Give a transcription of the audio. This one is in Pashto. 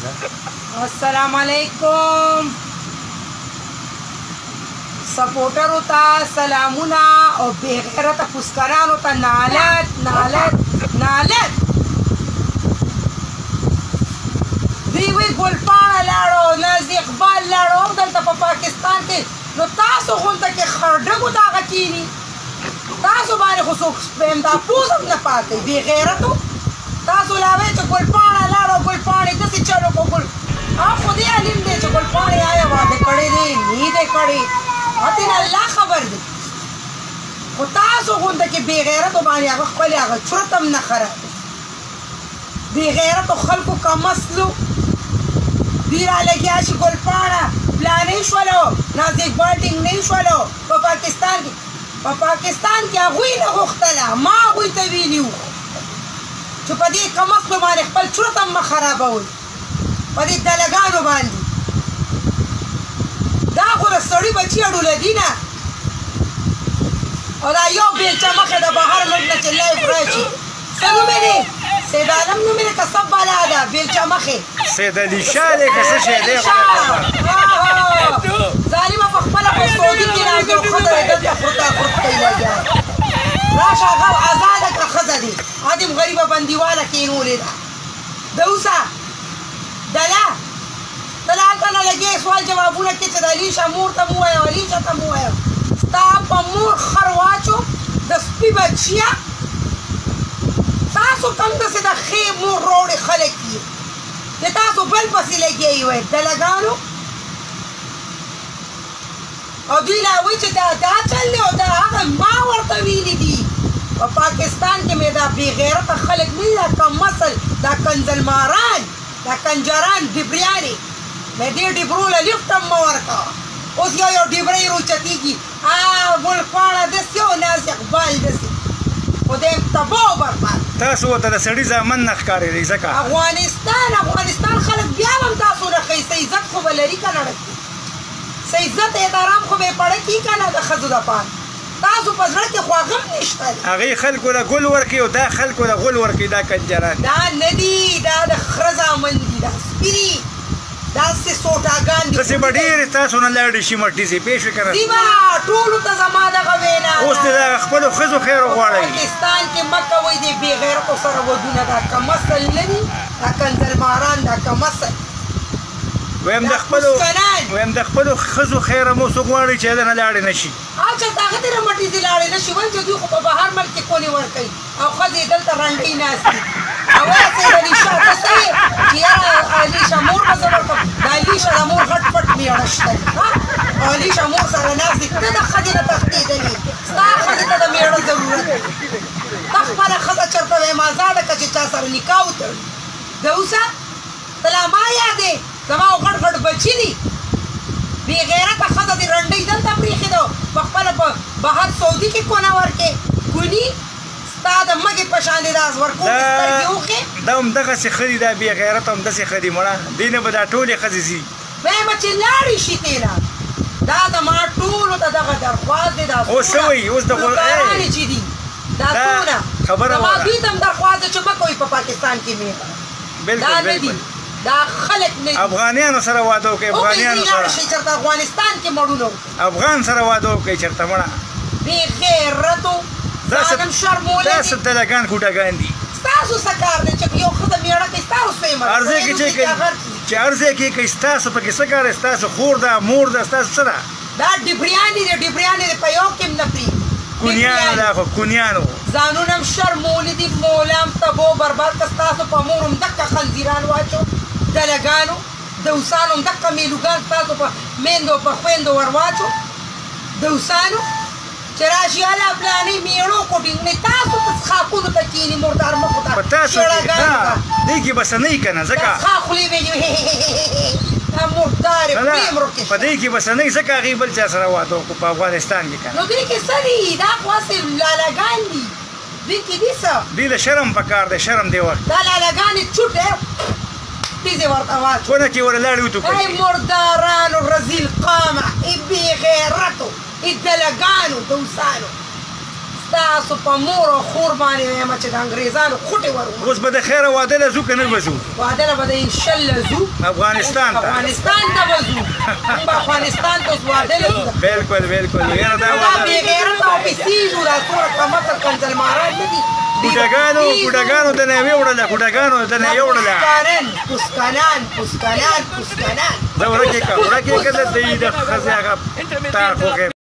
अस्सलाम वालेकुम सपोर्टर होता सलामुना और बेगैरत पुस्करान होता नालत नालत नालत दीवी गुलपाना लाड़ो नज़ इकबाल लाड़ो दलता पाकिस्तान के नो तासो हुंता के खरडगो दागा कीनी तासो बारे खुसुक स्पेम दा पूजम न पाते बेगैरत हो तासो लावे च गुलपाना लाड़ो गुलपाने दसी चलो को गुल आप खुद ही अलिम दे च गुलपाने आया वादे कड़े दे नीदे कड़े अतिन अल्लाह खबर दे को तासो हुंता के बेगैरत हो बाने आगा खपले आगा चुरतम न खरा बेगैरत हो खल्को का मसलो दीरा लगी आशी गुलपाना प्लानिंग वालो नाजिक बाल्टिंग नहीं वालो पाकिस्तान की अगुई न होख्तला माँ अगुई तवीलियो जो पदी कमक तो मारे पल चुरतम में खराब हो पदी दलगानो बांधी दाखुल सड़ी बच्ची अड़ूले दी ना और आयो बेचा मखे दा बाहर लड़ना चलाए फ्रेशी सनु मेरे सेदालम नु मेरे कसब वाला आदा बेचा मखे सेदली शाले कैसे शेदे जालिमा पखपला को सऊदी की नाज़ो खदर इधर का खुरता ही लग गया राशा गाव आज़ाद का खदर दी आदिम गरीबा बंदीवाला केनू लेदा दौसा दला दलाल का ना लगे सवाल जवाबों ने किस दलीशा मूर तमु है अलीशा तमु है स्टाफ मूर खरवाचो दस्पी बच्चियाँ तासो कम दसे दा खेब मूर रोड खले की ये तासो बल पसी लगी है ये दलगानो और दिला विच दा चलने और दा आगे माँ वर्तवीनी दी और पाकिस्तान के में दा बेगैरत खलक मिला का मसल दा कंजल मारान दा कंजरान डिब्रियानी मैं दे डिब्रूल लिफ्टम मवर का उस यो डिब्री रुचती की मुल्काना दस्यो नाज़ इकबाल दस्यो उधर तबो बर्बाद तासो ता सड़ी ज़मान नखकारे रही सका अफगानिस्तान खलक बियावम तासो रखी से इज्जत को बलरी का लड़की से इज्जत एहतराम को बे पड़े की का ना खजुदा पान तासो पजरा के ख्वागम निश्ता अगे खलको दा गोल वर्की और दा खलको दा गोल वर्की दा कंजरान दा नदी दा खरजा मंदी दा स्पिरी दा से सोटा गांधी तसे बडीर तासो न लाड़ी शी मट्टी से पेश कर दीवा टूल त जमादा गवेना اوس दा خپل خزو خیر غواړي पाकिस्तान के मक्का वही दे बेगैरत को सर वो दुनिया दा कमसल नहीं दा कंजर मारान दा कमसल ویم د خپل خزو خیر مو سو غواړي چې دا نه لاړ نشي اچھا طاقت دې مټي دې لاړ نشي ول چې دوی په بهر ملک کې کولی ور کوي او خزې دلته رنډي ناسي او اسه د نشه څه چې علي شمور بزر کو علي شمور غټ پټ میړشته ها علي شمور سره ناس دې د خزې نه تختی دي ستا خزې ته د میړه ضرورت تخبره خزه چرته ما زاده کچ چا سره نکاح وتر دوسا تلا ما یادې زما غټ غټ بچی دي بی غیرت خزه دي رنډي دلته پریخي دو خپل په بهر سعودي کې کونه ورکه کونی ستاد مګي پشان دي راز ورکو سترګيوخه دا هم دغه څه خري دا بی غیرت هم دغه خري مړه دینه به دا ټوله خزي مې مچ لاړی شي تیرا دا د ما ټول ته دغه درخواست دي دا او سوي اوس د قرآن چې دي دا ټول خبره ما دې تم درخواست چې په کوئی په پاکستان کې مې بالکل دا خلک نه افغانانو سره واده کوي افغانانو سره چرته افغانستان کې مړونو افغان سره واده کوي چرته مړه بی غیرتو ځانم شرموله دا ست دلګان کوټګان دي تاسو سکار دي چې یو خدای میړه کې تاسو سیمه ارزه کې چې ارزه کې تاسو په کې سکار تاسو خور دا مور دا تاسو سره دا ډیبریانی په یو کې نه پری کونیانو دا خو کونیانو ځانونم شرموله دي مولام تبو برباد کس تاسو په مورم دک خنزیران واچو دلګانو دوسانو دک میلوګان تاسو په میندو په خويندو ورواچو دوسانو چراشي اله پلاني میړو کوټینګ نه تاسو ته خاکونو ته کینی مردار مخ ته تاسو دې کې بس نه کنا زکه خاخلي وی مردار پریمرو کې په دې کې بس نه زکه غیبل چا سره واده کو په افغانستان کې نو دې کې سړي دا خاصه لالاګان دي دې کې دي څه دې له شرم پکار دې شرم دی وخت دا لالاګان چټه دې ورته واچ کونه کې ورلاړ وته کوي اي مردارانو رزيل قامع بي غيرته الدلقانو دوسانو ستاسو په مور او خور باندې وایم چې د انګریزانو خوټې ورو اوس به د خیره واده له ځو که نه به ځو واده له به د انشالله ځو افغانستان ته افغانستان ته به ځو موږ به افغانستان ته اوس واده له ځو بالکل بالکل یاره دا دا بېغیرته او پسیزو دا څومره کمتر کنځلماران نه دي کوټګانو ته نه یې وړله کوټګانو ته نه یې وړله پسکنان زه ورکې که د دوی د ښځې هغه تاک وکړې